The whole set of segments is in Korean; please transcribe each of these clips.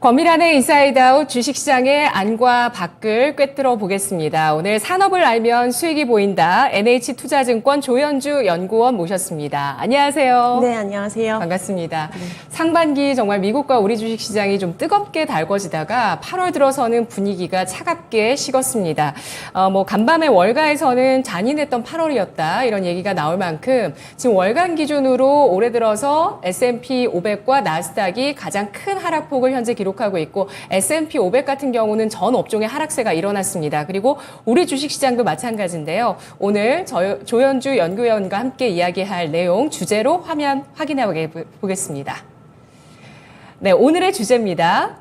권미란의 인사이드아웃 주식시장의 안과 밖을 꿰뚫어 보겠습니다. 오늘 산업을 알면 수익이 보인다. NH투자증권 조현주 연구원 모셨습니다. 안녕하세요. 네, 안녕하세요. 반갑습니다. 상반기 정말 미국과 우리 주식시장이 좀 뜨겁게 달궈지다가 8월 들어서는 분위기가 차갑게 식었습니다. 간밤에 월가에서는 잔인했던 8월이었다. 이런 얘기가 나올 만큼 지금 월간 기준으로 올해 들어서 S&P 500과 나스닥이 가장 큰 하락폭을 현재 기록하고 있고 S&P 500 같은 경우는 전 업종의 하락세가 일어났습니다. 그리고 우리 주식시장도 마찬가지인데요. 오늘 조현주 연구위원과 함께 이야기할 내용 주제로 화면 확인해 보겠습니다. 네, 오늘의 주제입니다.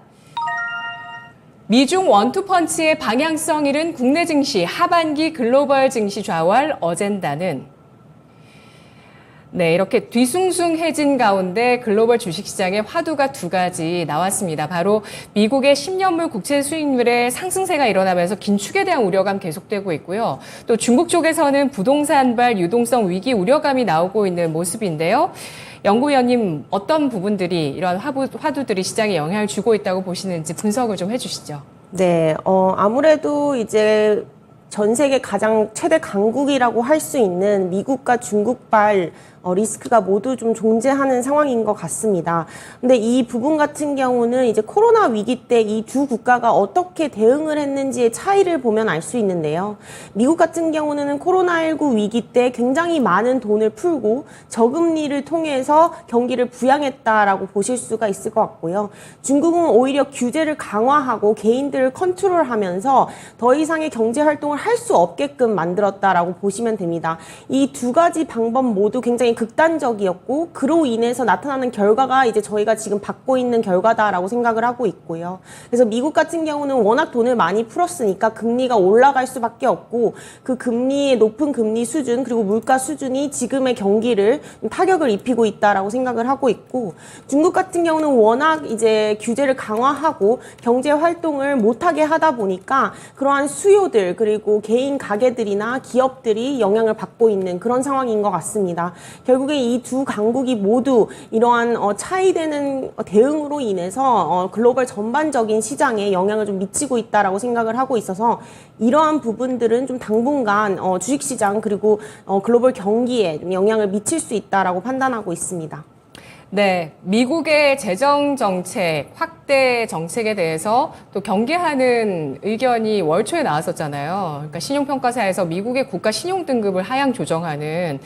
미중 원투펀치의 방향성 잃은 국내 증시 하반기 글로벌 증시 좌우할 어젠다는 네, 이렇게 뒤숭숭해진 가운데 글로벌 주식시장의 화두가 두 가지 나왔습니다. 바로 미국의 10년물 국채 수익률의 상승세가 일어나면서 긴축에 대한 우려감 계속되고 있고요. 또 중국 쪽에서는 부동산발 유동성 위기 우려감이 나오고 있는 모습인데요. 연구위원님, 어떤 부분들이 이런 화두들이 시장에 영향을 주고 있다고 보시는지 분석을 좀 해주시죠. 네, 아무래도 이제 전 세계 가장 최대 강국이라고 할 수 있는 미국과 중국발 리스크가 모두 좀 존재하는 상황인 것 같습니다. 근데 이 부분 같은 경우는 이제 코로나 위기 때 이 두 국가가 어떻게 대응을 했는지의 차이를 보면 알 수 있는데요. 미국 같은 경우는 코로나19 위기 때 굉장히 많은 돈을 풀고 저금리를 통해서 경기를 부양했다라고 보실 수가 있을 것 같고요. 중국은 오히려 규제를 강화하고 개인들을 컨트롤하면서 더 이상의 경제 활동을 할 수 없게끔 만들었다라고 보시면 됩니다. 이 두 가지 방법 모두 굉장히 극단적이었고 그로 인해서 나타나는 결과가 이제 저희가 지금 받고 있는 결과다라고 생각을 하고 있고요. 그래서 미국 같은 경우는 워낙 돈을 많이 풀었으니까 금리가 올라갈 수밖에 없고 그 금리의 높은 금리 수준 그리고 물가 수준이 지금의 경기를 타격을 입히고 있다라고 생각을 하고 있고 중국 같은 경우는 워낙 이제 규제를 강화하고 경제 활동을 못하게 하다 보니까 그러한 수요들 그리고 개인 가게들이나 기업들이 영향을 받고 있는 그런 상황인 것 같습니다. 결국에 이 두 강국이 모두 이러한 차이되는 대응으로 인해서 글로벌 전반적인 시장에 영향을 좀 미치고 있다라고 생각을 하고 있어서 이러한 부분들은 좀 당분간 주식시장 그리고 글로벌 경기에 좀 영향을 미칠 수 있다라고 판단하고 있습니다. 네, 미국의 재정 정책, 확대 정책에 대해서 또 경계하는 의견이 월 초에 나왔었잖아요. 그러니까 신용평가사에서 미국의 국가 신용 등급을 하향 조정하는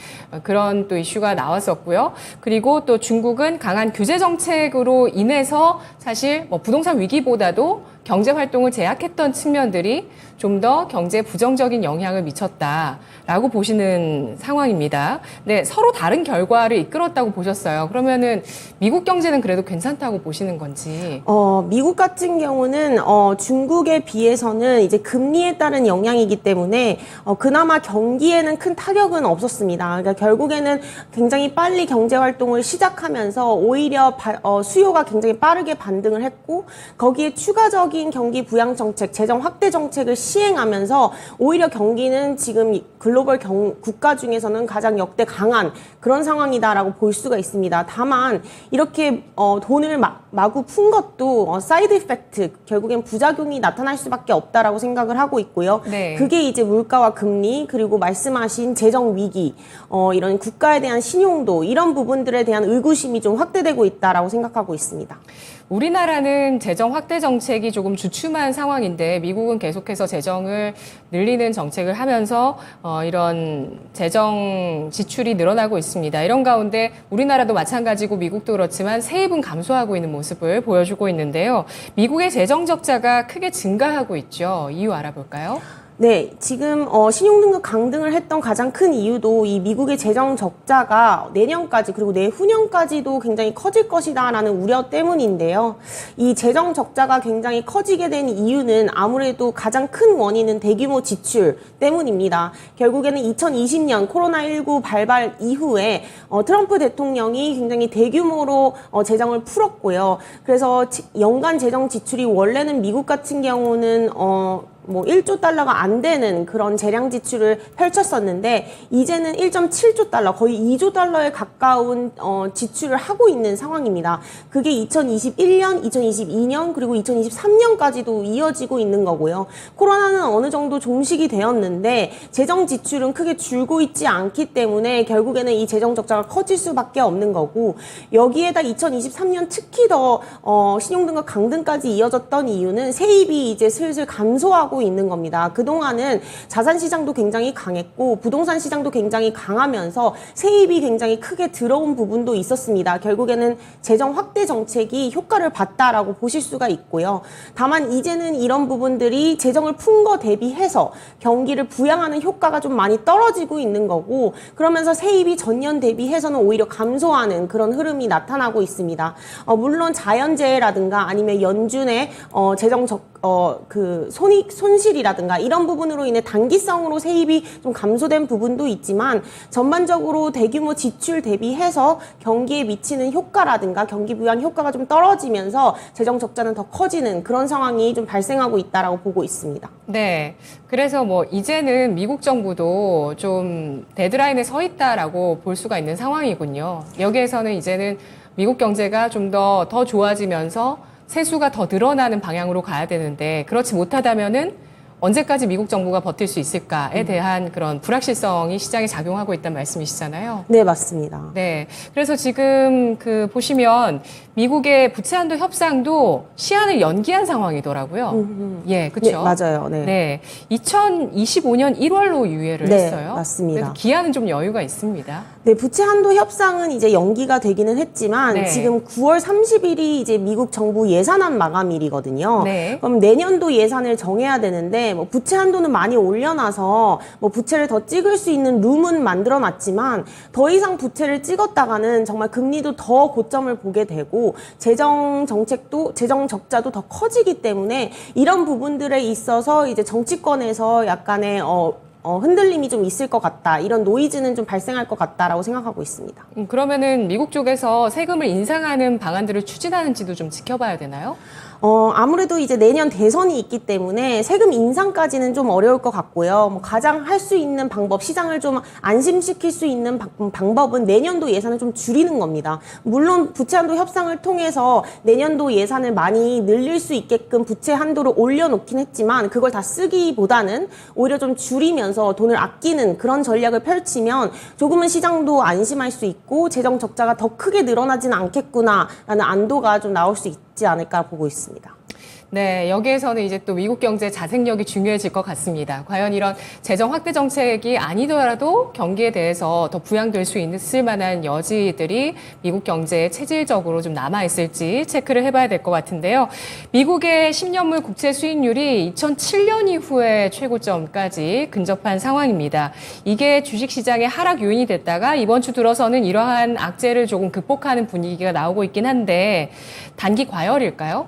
그런 또 이슈가 나왔었고요. 그리고 또 중국은 강한 규제 정책으로 인해서 사실 부동산 위기보다도 경제 활동을 제약했던 측면들이 좀 더 경제에 부정적인 영향을 미쳤다라고 보시는 상황입니다. 네, 서로 다른 결과를 이끌었다고 보셨어요. 그러면은 미국 경제는 그래도 괜찮다고 보시는 건지? 미국 같은 경우는 중국에 비해서는 이제 금리에 따른 영향이기 때문에 그나마 경기에는 큰 타격은 없었습니다. 그러니까 결국에는 굉장히 빨리 경제 활동을 시작하면서 오히려 수요가 굉장히 빠르게 반등을 했고 거기에 추가적인 경기 부양 정책, 재정 확대 정책을 시행하면서 오히려 경기는 지금 글로벌 국가 중에서는 가장 역대 강한 그런 상황이다라고 볼 수가 있습니다. 다만 이렇게 돈을 마구 푼 것도 사이드 이펙트, 결국엔 부작용이 나타날 수밖에 없다라고 생각을 하고 있고요. 네. 그게 이제 물가와 금리 그리고 말씀하신 재정 위기, 이런 국가에 대한 신용도 이런 부분들에 대한 의구심이 좀 확대되고 있다라고 생각하고 있습니다. 우리나라는 재정 확대 정책이 조금 주춤한 상황인데 미국은 계속해서 재정을 늘리는 정책을 하면서 이런 재정 지출이 늘어나고 있습니다. 이런 가운데 우리나라도 마찬가지고 미국도 그렇지만 세입은 감소하고 있는 모습을 보여주고 있는데요. 미국의 재정 적자가 크게 증가하고 있죠. 이유 알아볼까요? 네, 지금 신용등급 강등을 했던 가장 큰 이유도 이 미국의 재정 적자가 내년까지 그리고 내후년까지도 굉장히 커질 것이다라는 우려 때문인데요. 이 재정 적자가 굉장히 커지게 된 이유는 아무래도 가장 큰 원인은 대규모 지출 때문입니다. 결국에는 2020년 코로나19 발발 이후에 트럼프 대통령이 굉장히 대규모로 재정을 풀었고요. 그래서 연간 재정 지출이 원래는 미국 같은 경우는 뭐 1조 달러가 안 되는 그런 재량 지출을 펼쳤었는데 이제는 1.7조 달러, 거의 2조 달러에 가까운 지출을 하고 있는 상황입니다. 그게 2021년, 2022년 그리고 2023년까지도 이어지고 있는 거고요. 코로나는 어느 정도 종식이 되었는데 재정 지출은 크게 줄고 있지 않기 때문에 결국에는 이 재정 적자가 커질 수밖에 없는 거고, 여기에다 2023년 특히 더 신용등급 강등까지 이어졌던 이유는 세입이 이제 슬슬 감소하고 있는 겁니다. 그동안은 자산 시장도 굉장히 강했고 부동산 시장도 굉장히 강하면서 세입이 굉장히 크게 들어온 부분도 있었습니다. 결국에는 재정 확대 정책이 효과를 봤다라고 보실 수가 있고요. 다만 이제는 이런 부분들이 재정을 푼 거 대비해서 경기를 부양하는 효과가 좀 많이 떨어지고 있는 거고, 그러면서 세입이 전년 대비해서는 오히려 감소하는 그런 흐름이 나타나고 있습니다. 물론 자연재해라든가 아니면 연준의 재정 손실이라든가 이런 부분으로 인해 단기성으로 세입이 좀 감소된 부분도 있지만, 전반적으로 대규모 지출 대비해서 경기에 미치는 효과라든가 경기 부양 효과가 좀 떨어지면서 재정 적자는 더 커지는 그런 상황이 좀 발생하고 있다라고 보고 있습니다. 네. 그래서 뭐 이제는 미국 정부도 좀 데드라인에 서 있다라고 볼 수가 있는 상황이군요. 여기에서는 이제는 미국 경제가 좀 더 좋아지면서 세수가 더 늘어나는 방향으로 가야 되는데, 그렇지 못하다면은 언제까지 미국 정부가 버틸 수 있을까에 대한 그런 불확실성이 시장에 작용하고 있다는 말씀이시잖아요. 네, 맞습니다. 네. 그래서 지금 보시면 미국의 부채 한도 협상도 시한을 연기한 상황이더라고요. 예, 그렇죠. 네, 맞아요. 네. 네. 2025년 1월로 유예를 네, 했어요. 맞습니다. 그래서 기한은 좀 여유가 있습니다. 네, 부채 한도 협상은 이제 연기가 되기는 했지만 네. 지금 9월 30일이 이제 미국 정부 예산안 마감일이거든요. 네. 그럼 내년도 예산을 정해야 되는데 뭐 부채 한도는 많이 올려놔서 뭐 부채를 더 찍을 수 있는 룸은 만들어놨지만 더 이상 부채를 찍었다가는 정말 금리도 더 고점을 보게 되고 재정 정책도 재정 적자도 더 커지기 때문에 이런 부분들에 있어서 이제 정치권에서 약간의 흔들림이 좀 있을 것 같다. 이런 노이즈는 좀 발생할 것 같다라고 생각하고 있습니다. 그러면은 미국 쪽에서 세금을 인상하는 방안들을 추진하는지도 좀 지켜봐야 되나요? 아무래도 이제 내년 대선이 있기 때문에 세금 인상까지는 좀 어려울 것 같고요. 뭐 가장 할 수 있는 방법, 시장을 좀 안심시킬 수 있는 방법은 내년도 예산을 좀 줄이는 겁니다. 물론 부채 한도 협상을 통해서 내년도 예산을 많이 늘릴 수 있게끔 부채 한도를 올려놓긴 했지만 그걸 다 쓰기보다는 오히려 좀 줄이면서 돈을 아끼는 그런 전략을 펼치면 조금은 시장도 안심할 수 있고 재정 적자가 더 크게 늘어나지는 않겠구나라는 안도가 좀 나올 수 있지 않을까 보고 있습니다. 네, 여기에서는 이제 또 미국 경제 자생력이 중요해질 것 같습니다. 과연 이런 재정 확대 정책이 아니더라도 경기에 대해서 더 부양될 수 있을 만한 여지들이 미국 경제에 체질적으로 좀 남아있을지 체크를 해봐야 될 것 같은데요. 미국의 10년물 국채 수익률이 2007년 이후에 최고점까지 근접한 상황입니다. 이게 주식시장의 하락 요인이 됐다가 이번 주 들어서는 이러한 악재를 조금 극복하는 분위기가 나오고 있긴 한데 단기 과열일까요?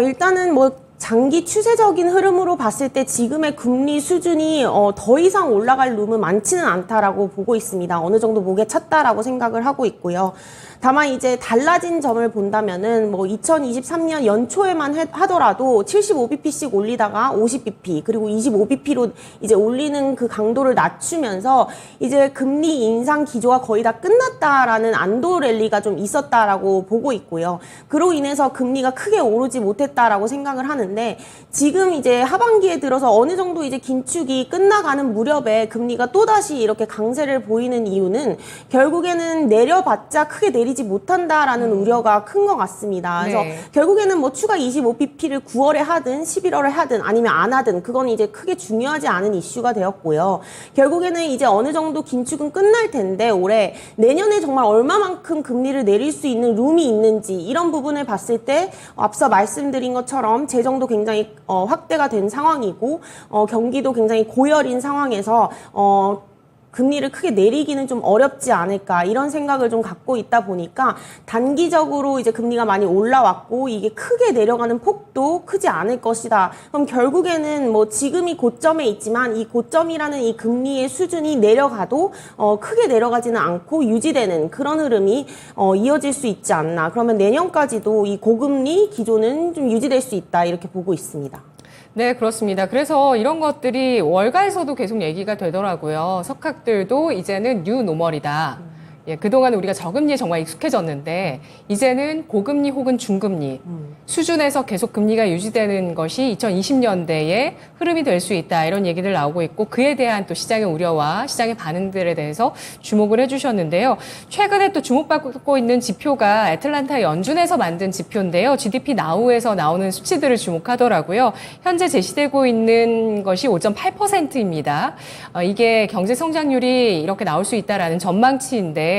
일단은 뭐 장기 추세적인 흐름으로 봤을 때 지금의 금리 수준이 더 이상 올라갈 룸은 많지는 않다라고 보고 있습니다. 어느 정도 목에 찼다라고 생각을 하고 있고요. 다만 이제 달라진 점을 본다면은 뭐 2023년 연초에만 하더라도 75bp씩 올리다가 50bp 그리고 25bp로 이제 올리는 그 강도를 낮추면서 이제 금리 인상 기조가 거의 다 끝났다라는 안도 랠리가 좀 있었다라고 보고 있고요. 그로 인해서 금리가 크게 오르지 못했다라고 생각을 하는데 지금 이제 하반기에 들어서 어느 정도 이제 긴축이 끝나가는 무렵에 금리가 또다시 이렇게 강세를 보이는 이유는 결국에는 내려봤자 크게 내리지 못한다라는 우려가 큰 것 같습니다. 그래서 네. 결국에는 뭐 추가 25bp를 9월에 하든 11월에 하든 아니면 안 하든 그건 이제 크게 중요하지 않은 이슈가 되었고요. 결국에는 이제 어느 정도 긴축은 끝날 텐데 올해 내년에 정말 얼마만큼 금리를 내릴 수 있는 룸이 있는지 이런 부분을 봤을 때 앞서 말씀드린 것처럼 재정도 굉장히 확대가 된 상황이고 경기도 굉장히 고열인 상황에서 금리를 크게 내리기는 좀 어렵지 않을까 이런 생각을 좀 갖고 있다 보니까 단기적으로 이제 금리가 많이 올라왔고 이게 크게 내려가는 폭도 크지 않을 것이다. 그럼 결국에는 뭐 지금이 고점에 있지만 이 고점이라는 이 금리의 수준이 내려가도 크게 내려가지는 않고 유지되는 그런 흐름이 이어질 수 있지 않나. 그러면 내년까지도 이 고금리 기조는 좀 유지될 수 있다 이렇게 보고 있습니다. 네, 그렇습니다. 그래서 이런 것들이 월가에서도 계속 얘기가 되더라고요. 석학들도 이제는 뉴 노멀이다. 예, 그동안 우리가 저금리에 정말 익숙해졌는데 이제는 고금리 혹은 중금리 수준에서 계속 금리가 유지되는 것이 2020년대의 흐름이 될 수 있다. 이런 얘기들 나오고 있고 그에 대한 또 시장의 우려와 시장의 반응들에 대해서 주목을 해주셨는데요. 최근에 또 주목받고 있는 지표가 애틀란타 연준에서 만든 지표인데요. GDP 나우에서 나오는 수치들을 주목하더라고요. 현재 제시되고 있는 것이 5.8%입니다. 이게 경제 성장률이 이렇게 나올 수 있다라는 전망치인데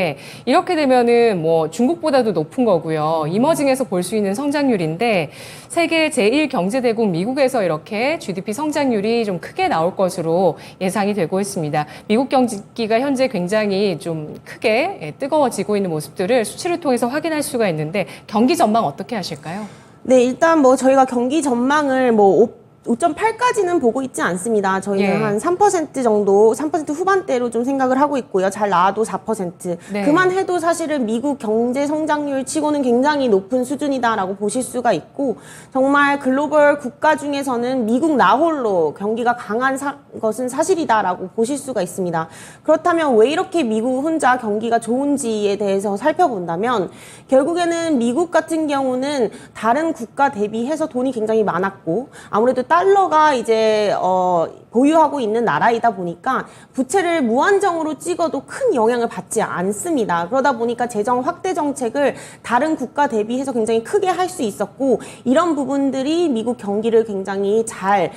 이렇게 되면은 뭐 중국보다도 높은 거고요. 이머징에서 볼 수 있는 성장률인데 세계 제1경제대국 미국에서 이렇게 GDP 성장률이 좀 크게 나올 것으로 예상이 되고 있습니다. 미국 경기가 현재 굉장히 좀 크게 뜨거워지고 있는 모습들을 수치를 통해서 확인할 수가 있는데 경기 전망 어떻게 하실까요? 네, 일단 뭐 저희가 경기 전망을 뭐 5.8까지는 보고 있지 않습니다. 저희는 예. 한 3% 정도, 3% 후반대로 좀 생각을 하고 있고요. 잘 나와도 4%. 네. 그만해도 사실은 미국 경제 성장률 치고는 굉장히 높은 수준이다라고 보실 수가 있고, 정말 글로벌 국가 중에서는 미국 나홀로 경기가 강한 것은 사실이다라고 보실 수가 있습니다. 그렇다면 왜 이렇게 미국 혼자 경기가 좋은지에 대해서 살펴본다면, 결국에는 미국 같은 경우는 다른 국가 대비해서 돈이 굉장히 많았고, 아무래도 달러가 이제 보유하고 있는 나라이다 보니까 부채를 무한정으로 찍어도 큰 영향을 받지 않습니다. 그러다 보니까 재정 확대 정책을 다른 국가 대비해서 굉장히 크게 할 수 있었고 이런 부분들이 미국 경기를 굉장히 잘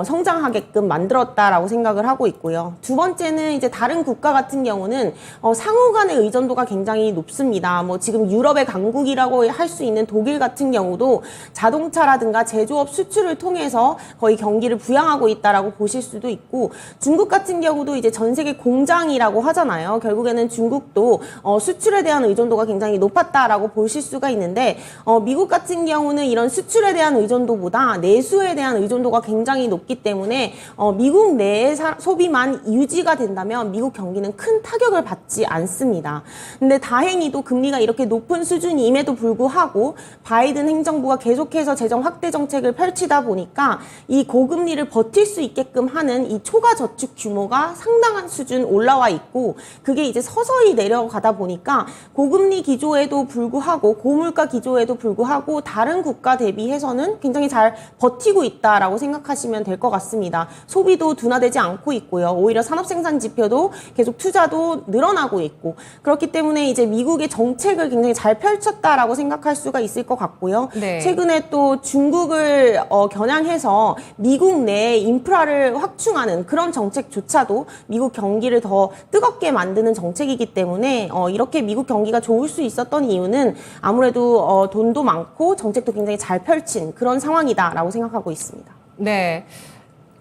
성장하게끔 만들었다라고 생각을 하고 있고요. 두 번째는 이제 다른 국가 같은 경우는 상호 간의 의존도가 굉장히 높습니다. 뭐 지금 유럽의 강국이라고 할 수 있는 독일 같은 경우도 자동차라든가 제조업 수출을 통해서 거의 경기를 부양하고 있다라고 보실 수도 있고 중국 같은 경우도 이제 전 세계 공장이라고 하잖아요. 결국에는 중국도 수출에 대한 의존도가 굉장히 높았다라고 보실 수가 있는데 미국 같은 경우는 이런 수출에 대한 의존도보다 내수에 대한 의존도가 굉장히 높기 때문에 미국 내의 소비만 유지가 된다면 미국 경기는 큰 타격을 받지 않습니다. 근데 다행히도 금리가 이렇게 높은 수준임에도 불구하고 바이든 행정부가 계속해서 재정 확대 정책을 펼치다 보니까 이 고금리를 버틸 수 있게끔 하는 이 초과 저축 규모가 상당한 수준 올라와 있고 그게 이제 서서히 내려가다 보니까 고금리 기조에도 불구하고 고물가 기조에도 불구하고 다른 국가 대비해서는 굉장히 잘 버티고 있다라고 생각하시면 될 것 같습니다. 소비도 둔화되지 않고 있고요. 오히려 산업생산 지표도 계속 투자도 늘어나고 있고 그렇기 때문에 이제 미국의 정책을 굉장히 잘 펼쳤다라고 생각할 수가 있을 것 같고요. 네. 최근에 또 중국을 겨냥해서 미국 내 인프라를 확충하는 그런 정책조차도 미국 경기를 더 뜨겁게 만드는 정책이기 때문에 이렇게 미국 경기가 좋을 수 있었던 이유는 아무래도 돈도 많고 정책도 굉장히 잘 펼친 그런 상황이다라고 생각하고 있습니다. 네.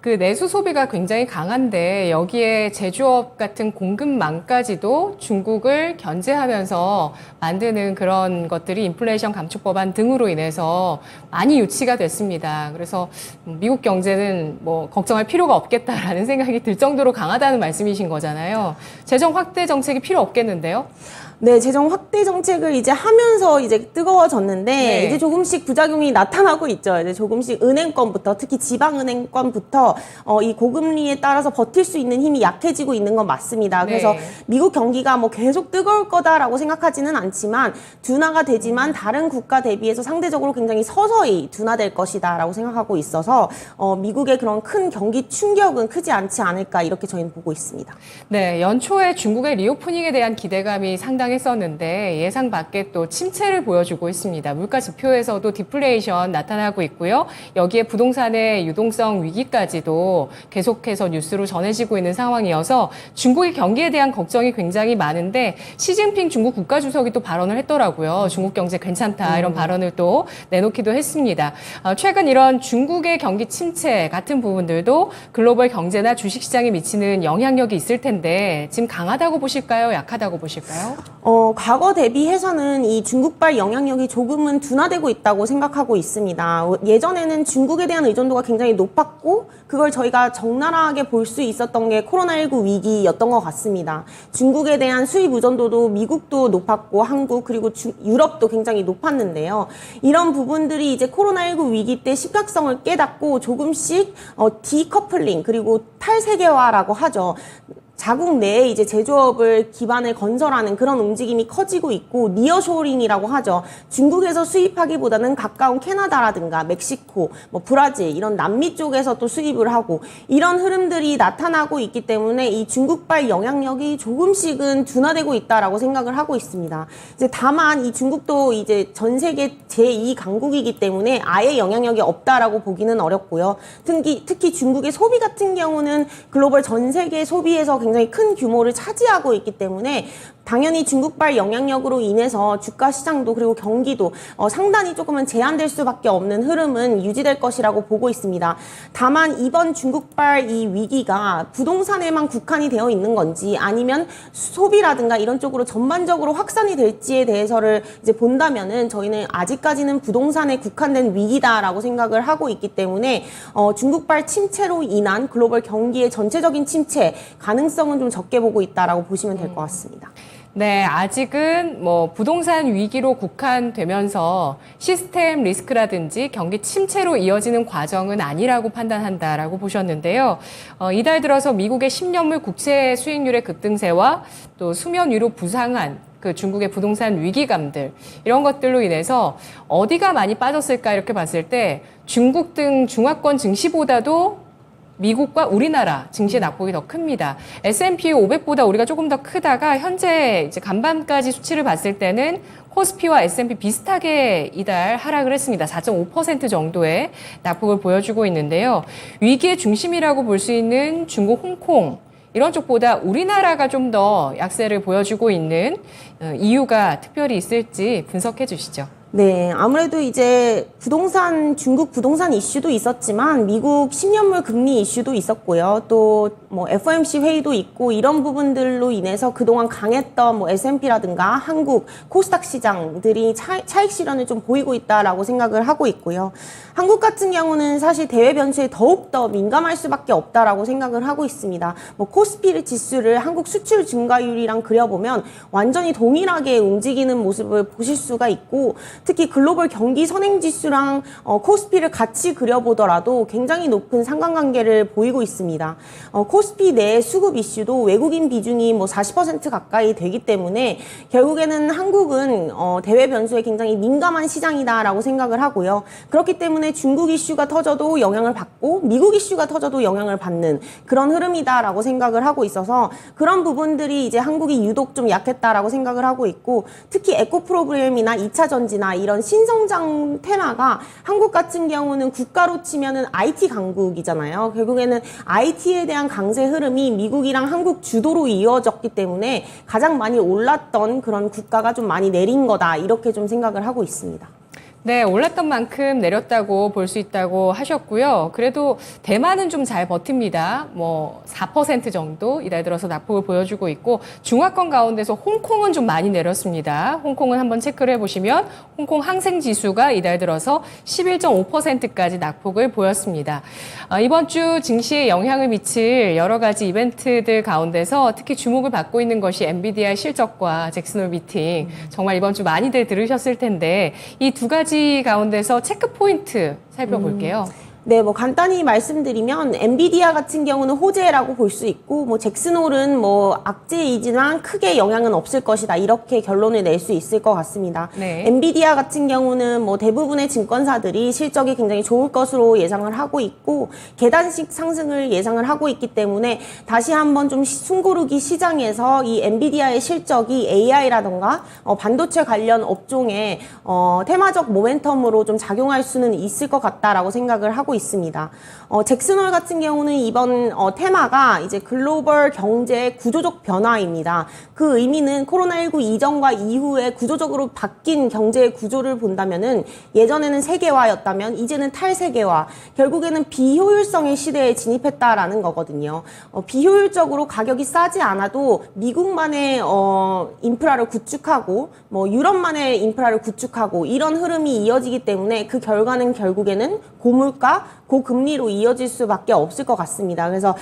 그 내수 소비가 굉장히 강한데 여기에 제조업 같은 공급망까지도 중국을 견제하면서 만드는 그런 것들이 인플레이션 감축 법안 등으로 인해서 많이 유치가 됐습니다. 그래서 미국 경제는 뭐 걱정할 필요가 없겠다라는 생각이 들 정도로 강하다는 말씀이신 거잖아요. 재정 확대 정책이 필요 없겠는데요? 네, 재정 확대 정책을 이제 하면서 이제 뜨거워졌는데 네. 이제 조금씩 부작용이 나타나고 있죠. 이제 조금씩 은행권부터 특히 지방은행권부터 이 고금리에 따라서 버틸 수 있는 힘이 약해지고 있는 건 맞습니다. 그래서 네. 미국 경기가 뭐 계속 뜨거울 거다라고 생각하지는 않지만 둔화가 되지만 다른 국가 대비해서 상대적으로 굉장히 서서히 둔화될 것이다라고 생각하고 있어서 미국의 그런 큰 경기 충격은 크지 않지 않을까 이렇게 저희는 보고 있습니다. 네, 연초에 중국의 리오프닝에 대한 기대감이 상당했었는데 예상 밖에 또 침체를 보여주고 있습니다. 물가 지표에서도 디플레이션 나타나고 있고요. 여기에 부동산의 유동성 위기까지도 계속해서 뉴스로 전해지고 있는 상황이어서 중국의 경기에 대한 걱정이 굉장히 많은데 시진핑 중국 국가주석이 또 발언을 했더라고요. 중국 경제 괜찮다 이런 발언을 또 내놓기도 했습니다. 최근 이런 중국의 경기 침체 같은 부분들도 글로벌 경제나 주식시장에 미치는 영향력이 있을 텐데 지금 강하다고 보실까요? 약하다고 보실까요? 과거 대비해서는 이 중국발 영향력이 조금은 둔화되고 있다고 생각하고 있습니다. 예전에는 중국에 대한 의존도가 굉장히 높았고, 그걸 저희가 적나라하게 볼 수 있었던 게 코로나19 위기였던 것 같습니다. 중국에 대한 수입 의존도도 미국도 높았고, 한국, 그리고 유럽도 굉장히 높았는데요. 이런 부분들이 이제 코로나19 위기 때 심각성을 깨닫고 조금씩 디커플링, 그리고 탈세계화라고 하죠. 자국 내에 이제 제조업을 기반을 건설하는 그런 움직임이 커지고 있고, 니어쇼링이라고 하죠. 중국에서 수입하기보다는 가까운 캐나다라든가 멕시코, 브라질 이런 남미 쪽에서 또 수입을 하고, 이런 흐름들이 나타나고 있기 때문에 이 중국발 영향력이 조금씩은 둔화되고 있다라고 생각을 하고 있습니다. 이제 다만 이 중국도 이제 전 세계 제2 강국이기 때문에 아예 영향력이 없다라고 보기는 어렵고요. 특히 중국의 소비 같은 경우는 글로벌 전 세계 소비에서 굉장히 큰 규모를 차지하고 있기 때문에 당연히 중국발 영향력으로 인해서 주가 시장도 그리고 경기도 상당히 조금은 제한될 수밖에 없는 흐름은 유지될 것이라고 보고 있습니다. 다만 이번 중국발 이 위기가 부동산에만 국한이 되어 있는 건지 아니면 소비라든가 이런 쪽으로 전반적으로 확산이 될지에 대해서를 이제 본다면은 저희는 아직까지는 부동산에 국한된 위기다라고 생각을 하고 있기 때문에 중국발 침체로 인한 글로벌 경기의 전체적인 침체 가능성은 좀 적게 보고 있다라고 보시면 될 것 같습니다. 네, 아직은 부동산 위기로 국한되면서 시스템 리스크라든지 경기 침체로 이어지는 과정은 아니라고 판단한다라고 보셨는데요. 이달 들어서 미국의 10년물 국채 수익률의 급등세와 또 수면 위로 부상한 그 중국의 부동산 위기감들, 이런 것들로 인해서 어디가 많이 빠졌을까 이렇게 봤을 때 중국 등 중화권 증시보다도 미국과 우리나라 증시의 낙폭이 더 큽니다. S&P 500보다 우리가 조금 더 크다가 현재 이제 간밤까지 수치를 봤을 때는 코스피와 S&P 비슷하게 이달 하락을 했습니다. 4.5% 정도의 낙폭을 보여주고 있는데요. 위기의 중심이라고 볼 수 있는 중국, 홍콩 이런 쪽보다 우리나라가 좀 더 약세를 보여주고 있는 이유가 특별히 있을지 분석해 주시죠. 네, 아무래도 이제 중국 부동산 이슈도 있었지만 미국 10년물 금리 이슈도 있었고요. 또 FOMC 회의도 있고, 이런 부분들로 인해서 그동안 강했던 S&P라든가 한국 코스닥 시장들이 차익 실현을 좀 보이고 있다라고 생각을 하고 있고요. 한국 같은 경우는 사실 대외 변수에 더욱더 민감할 수밖에 없다라고 생각을 하고 있습니다. 코스피 지수를 한국 수출 증가율이랑 그려보면 완전히 동일하게 움직이는 모습을 보실 수가 있고, 특히 글로벌 경기 선행지수랑 코스피를 같이 그려보더라도 굉장히 높은 상관관계를 보이고 있습니다. 코스피 내 수급 이슈도 외국인 비중이 40% 가까이 되기 때문에 결국에는 한국은 대외 변수에 굉장히 민감한 시장이다라고 생각을 하고요. 그렇기 때문에 중국 이슈가 터져도 영향을 받고 미국 이슈가 터져도 영향을 받는 그런 흐름이다라고 생각을 하고 있어서, 그런 부분들이 이제 한국이 유독 좀 약했다라고 생각을 하고 있고, 특히 에코 프로그램이나 2차 전지나 이런 신성장 테마가 한국 같은 경우는 국가로 치면은 IT 강국이잖아요. 결국에는 IT에 대한 강세 흐름이 미국이랑 한국 주도로 이어졌기 때문에 가장 많이 올랐던 그런 국가가 좀 많이 내린 거다, 이렇게 좀 생각을 하고 있습니다. 네, 올랐던 만큼 내렸다고 볼 수 있다고 하셨고요. 그래도 대만은 좀 잘 버팁니다. 4% 정도 이달 들어서 낙폭을 보여주고 있고, 중화권 가운데서 홍콩은 좀 많이 내렸습니다. 홍콩은 한번 체크를 해보시면 홍콩 항생지수가 이달 들어서 11.5%까지 낙폭을 보였습니다. 이번 주 증시에 영향을 미칠 여러 가지 이벤트들 가운데서 특히 주목을 받고 있는 것이 엔비디아 실적과 잭슨홀 미팅, 정말 이번 주 많이들 들으셨을 텐데 이 두 가지 가운데서 체크 포인트 살펴볼게요. 네, 간단히 말씀드리면 엔비디아 같은 경우는 호재라고 볼 수 있고, 잭슨홀은 악재이지만 크게 영향은 없을 것이다, 이렇게 결론을 낼 수 있을 것 같습니다. 네. 엔비디아 같은 경우는 대부분의 증권사들이 실적이 굉장히 좋을 것으로 예상을 하고 있고, 계단식 상승을 예상을 하고 있기 때문에 다시 한번 좀 숨고르기 시장에서 이 엔비디아의 실적이 AI라던가 반도체 관련 업종에 테마적 모멘텀으로 좀 작용할 수는 있을 것 같다라고 생각을 하고 하고 있습니다. 잭슨홀 같은 경우는 이번 테마가 이제 글로벌 경제의 구조적 변화입니다. 그 의미는 코로나19 이전과 이후에 구조적으로 바뀐 경제의 구조를 본다면은 예전에는 세계화였다면 이제는 탈세계화, 결국에는 비효율성의 시대에 진입했다라는 거거든요. 비효율적으로 가격이 싸지 않아도 미국만의 인프라를 구축하고 뭐 유럽만의 인프라를 구축하고 이런 흐름이 이어지기 때문에 그 결과는 결국에는 고물가, 고금리로 이어질 수밖에 없을 것 같습니다. 그래서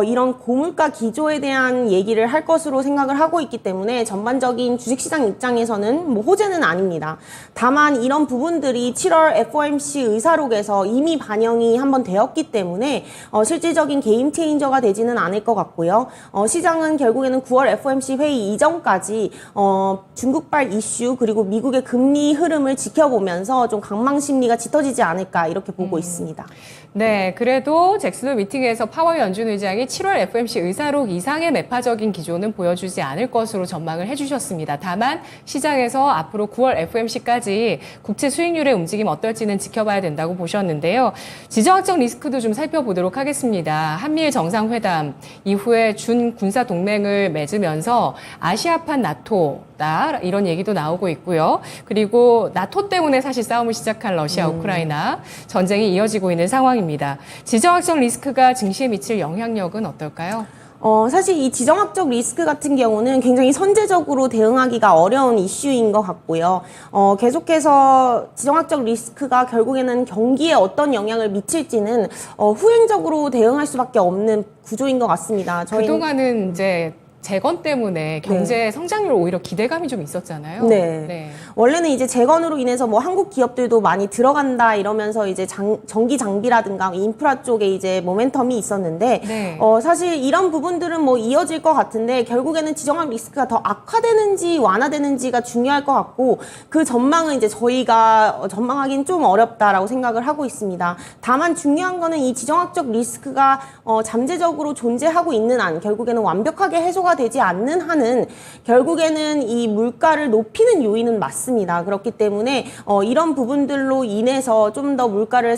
이런 고물가 기조에 대한 얘기를 할 것으로 생각을 하고 있기 때문에 전반적인 주식시장 입장에서는 뭐 호재는 아닙니다. 다만 이런 부분들이 7월 FOMC 의사록에서 이미 반영이 한번 되었기 때문에 실질적인 게임 체인저가 되지는 않을 것 같고요. 시장은 결국에는 9월 FOMC 회의 이전까지 중국발 이슈 그리고 미국의 금리 흐름을 지켜보면서 좀 강망 심리가 짙어지지 않을까 이렇게 보고 있습니다. 네, 그래도 잭슨홀 미팅에서 파월 연준 의장이 7월 FOMC 의사록 이상의 매파적인 기조는 보여주지 않을 것으로 전망을 해주셨습니다. 다만 시장에서 앞으로 9월 FOMC까지 국채 수익률의 움직임 어떨지는 지켜봐야 된다고 보셨는데요. 지정학적 리스크도 좀 살펴보도록 하겠습니다. 한미일 정상회담 이후에 준 군사 동맹을 맺으면서 아시아판 나토다 이런 얘기도 나오고 있고요. 그리고 나토 때문에 사실 싸움을 시작한 러시아, 우크라이나 전쟁이 이어지고 있는 상황입니다. 지정학적 리스크가 증시에 미칠 영향력은 어떨까요? 사실 이 지정학적 리스크 같은 경우는 굉장히 선제적으로 대응하기가 어려운 이슈인 것 같고요. 계속해서 지정학적 리스크가 결국에는 경기에 어떤 영향을 미칠지는 후행적으로 대응할 수밖에 없는 구조인 것 같습니다. 그동안은 이제 재건 때문에 경제 성장률 오히려 기대감이 좀 있었잖아요. 네. 원래는 이제 재건으로 인해서 뭐 한국 기업들도 많이 들어간다 이러면서 이제 전기 장비라든가 인프라 쪽에 이제 모멘텀이 있었는데 네. 사실 이런 부분들은 뭐 이어질 것 같은데 결국에는 지정학 리스크가 더 악화되는지 완화되는지가 중요할 것 같고 그 전망은 이제 저희가 전망하기는 좀 어렵다라고 생각을 하고 있습니다. 다만 중요한 거는 이 지정학적 리스크가 잠재적으로 존재하고 있는 한 결국에는 완벽하게 해소가 되지 않는 한은 결국에는 이 물가를 높이는 요인은 맞습니다. 그렇기 때문에 이런 부분들로 인해서 좀 더 물가를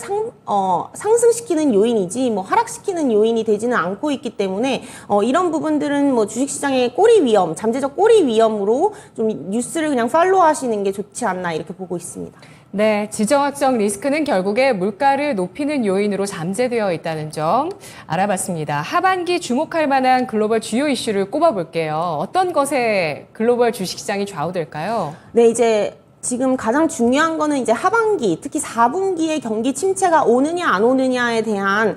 상승시키는 요인이지 뭐 하락시키는 요인이 되지는 않고 있기 때문에 이런 부분들은 뭐 주식시장의 꼬리 위험, 잠재적 꼬리 위험으로 좀 뉴스를 그냥 팔로우하시는 게 좋지 않나 이렇게 보고 있습니다. 네, 지정학적 리스크는 결국에 물가를 높이는 요인으로 잠재되어 있다는 점 알아봤습니다. 하반기 주목할 만한 글로벌 주요 이슈를 꼽아볼게요. 어떤 것에 글로벌 주식시장이 좌우될까요? 네, 이제 지금 가장 중요한 거는 이제 하반기, 특히 4분기에 경기 침체가 오느냐 안 오느냐에 대한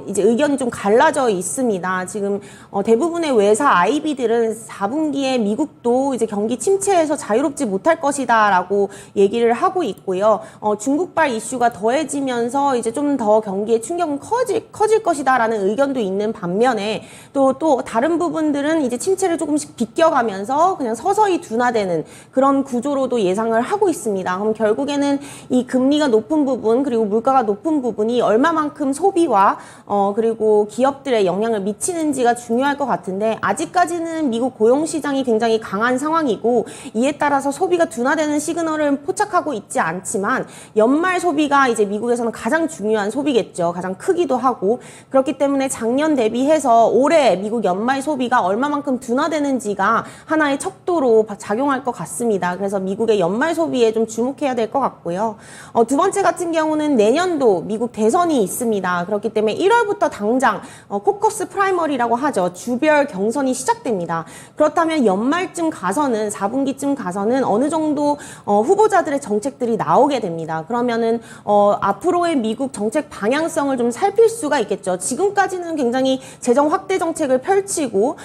이제 의견이 좀 갈라져 있습니다. 지금 대부분의 외사 IB들은 4분기에 미국도 이제 경기 침체에서 자유롭지 못할 것이다라고 얘기를 하고 있고요. 중국발 이슈가 더해지면서 이제 좀 더 경기의 충격은 커질 것이다라는 의견도 있는 반면에 또 다른 부분들은 이제 침체를 조금씩 비껴가면서 그냥 서서히 둔화되는 그런 구조로도 예상을 하고 있습니다. 그럼 결국에는 이 금리가 높은 부분 그리고 물가가 높은 부분이 얼마만큼 소비와 그리고 기업들의 영향을 미치는지가 중요할 것 같은데 아직까지는 미국 고용시장이 굉장히 강한 상황이고 이에 따라서 소비가 둔화되는 시그널을 포착하고 있지 않지만 연말 소비가 이제 미국에서는 가장 중요한 소비겠죠. 가장 크기도 하고 그렇기 때문에 작년 대비해서 올해 미국 연말 소비가 얼마만큼 둔화되는지가 하나의 척도로 작용할 것 같습니다. 그래서 미국의 연말 소비에 좀 주목해야 될 것 같고요. 두 번째 같은 경우는 내년도 미국 대선이 있습니다. 그렇기 때문에 1월부터 당장 코커스 프라이머리라고 하죠. 주별 경선이 시작됩니다. 그렇다면 연말쯤 가서는 4분기쯤 가서는 어느 정도 후보자들의 정책들이 나오게 됩니다. 그러면은 앞으로의 미국 정책 방향성을 좀 살필 수가 있겠죠. 지금까지는 굉장히 재정 확대 정책을 펼치고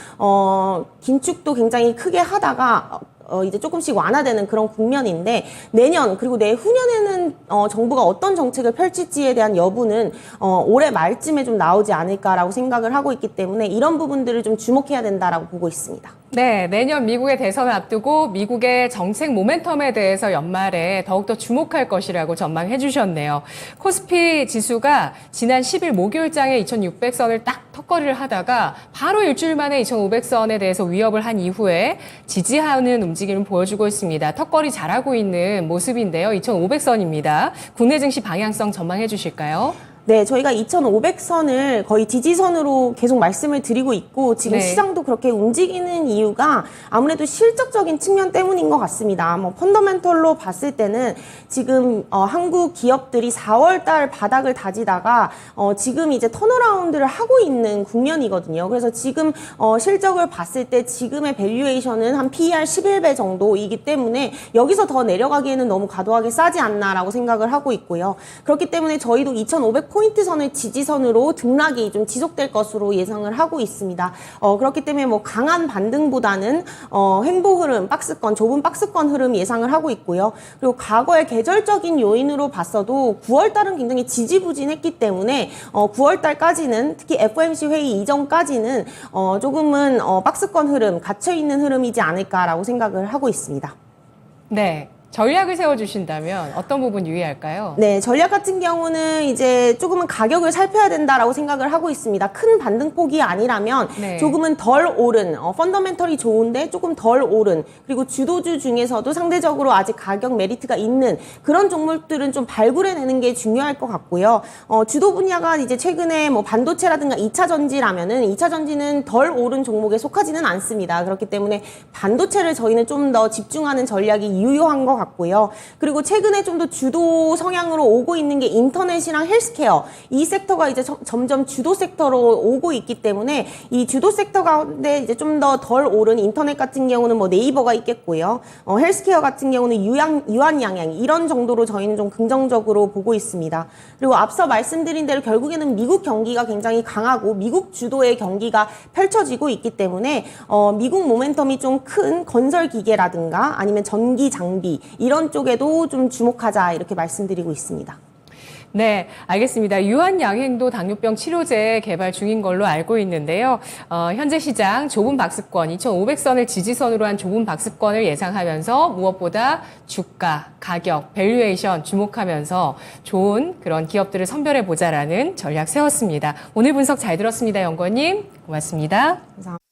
긴축도 굉장히 크게 하다가 이제 조금씩 완화되는 그런 국면인데 내년 그리고 내후년에는 정부가 어떤 정책을 펼칠지에 대한 여부는 올해 말쯤에 좀 나오지 않을까라고 생각을 하고 있기 때문에 이런 부분들을 좀 주목해야 된다라고 보고 있습니다. 네, 내년 미국의 대선을 앞두고 미국의 정책 모멘텀에 대해서 연말에 더욱더 주목할 것이라고 전망해 주셨네요. 코스피 지수가 지난 10일 목요일장에 2600선을 딱 턱걸이를 하다가 바로 일주일 만에 2,500선에 대해서 위협을 한 이후에 지지하는 움직임을 보여주고 있습니다. 턱걸이 잘하고 있는 모습인데요. 2,500선입니다. 국내 증시 방향성 전망해 주실까요? 네, 저희가 2,500선을 거의 지지선으로 계속 말씀을 드리고 있고 지금 네. 시장도 그렇게 움직이는 이유가 아무래도 실적적인 측면 때문인 것 같습니다. 뭐 펀더멘털로 봤을 때는 지금 한국 기업들이 4월 달 바닥을 다지다가 지금 이제 턴어라운드를 하고 있는 국면이거든요. 그래서 지금 실적을 봤을 때 지금의 밸류에이션은 한 PER 11배 정도이기 때문에 여기서 더 내려가기에는 너무 과도하게 싸지 않나라고 생각을 하고 있고요. 그렇기 때문에 저희도 2,500포인트 선을 지지선으로 등락이 좀 지속될 것으로 예상을 하고 있습니다. 그렇기 때문에 뭐 강한 반등보다는 횡보 흐름, 박스권, 좁은 박스권 흐름 예상을 하고 있고요. 그리고 과거의 계절적인 요인으로 봤어도 9월 달은 굉장히 지지부진했기 때문에 9월 달까지는 특히 FOMC 회의 이전까지는 조금은 박스권 흐름, 갇혀 있는 흐름이지 않을까라고 생각을 하고 있습니다. 네. 전략을 세워주신다면 어떤 부분 유의할까요? 네, 전략 같은 경우는 이제 조금은 가격을 살펴야 된다라고 생각을 하고 있습니다. 큰 반등폭이 아니라면 네. 조금은 덜 오른, 펀더멘털이 좋은데 조금 덜 오른, 그리고 주도주 중에서도 상대적으로 아직 가격 메리트가 있는 그런 종목들은 좀 발굴해내는 게 중요할 것 같고요. 주도 분야가 이제 최근에 뭐 반도체라든가 2차 전지라면은 2차 전지는 덜 오른 종목에 속하지는 않습니다. 그렇기 때문에 반도체를 저희는 좀 더 집중하는 전략이 유효한 것 같고요. 그리고 최근에 좀 더 주도 성향으로 오고 있는 게 인터넷이랑 헬스케어. 이 섹터가 이제 점점 주도 섹터로 오고 있기 때문에 이 주도 섹터 가운데 이제 좀 더 덜 오른 인터넷 같은 경우는 뭐 네이버가 있겠고요. 헬스케어 같은 경우는 유한양행 이런 정도로 저희는 좀 긍정적으로 보고 있습니다. 그리고 앞서 말씀드린 대로 결국에는 미국 경기가 굉장히 강하고 미국 주도의 경기가 펼쳐지고 있기 때문에 미국 모멘텀이 좀 큰 건설 기계라든가 아니면 전기 장비 이런 쪽에도 좀 주목하자 이렇게 말씀드리고 있습니다. 네, 알겠습니다. 유한양행도 당뇨병 치료제 개발 중인 걸로 알고 있는데요. 현재 시장 좁은 박스권, 2,500선을 지지선으로 한 좁은 박스권을 예상하면서 무엇보다 주가, 가격, 밸류에이션 주목하면서 좋은 그런 기업들을 선별해 보자라는 전략 세웠습니다. 오늘 분석 잘 들었습니다, 연구원님. 고맙습니다. 감사합니다.